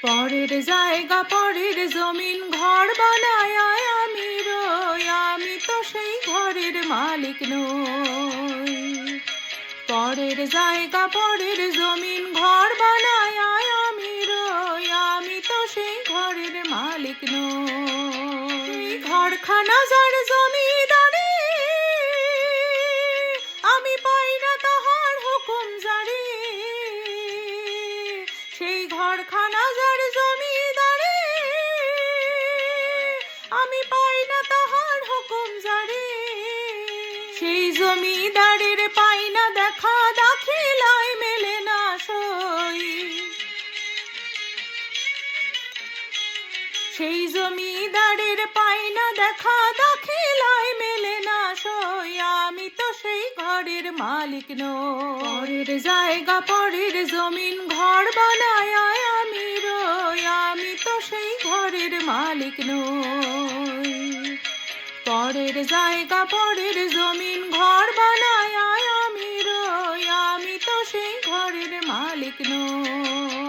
পরের জায়গা পরের জমিন ঘর বানায় আমি রই, আমি তো সেই ঘরের মালিক নই। পরের জায়গা পরের জমিন ঘর বানায় আমি রই, আমি তো সেই ঘরের মালিক নই। ঘরখানা যার জমিদারি, আমি পাই না তাহার হুকুম জারি। সেই ঘরখানা যার জমিদারি, আমি পাই না তাহার হুকুম জারি। সেই জমিদারের পাই না দেখা, দাখিলায় মেলে না সই। সেই জমিদারের পাই না দেখা, দাখিলায় মেলে না সই, আমি তো সেই ঘরের মালিক নই। পরের জায়গা পরের জমিন ঘর বানায় আমি রই, আমি তো সেই ঘরের মালিক নই। পরের জায়গা পরের জমিন ঘর বানায় আমি রই, আমি তো সেই ঘরের মালিক নই।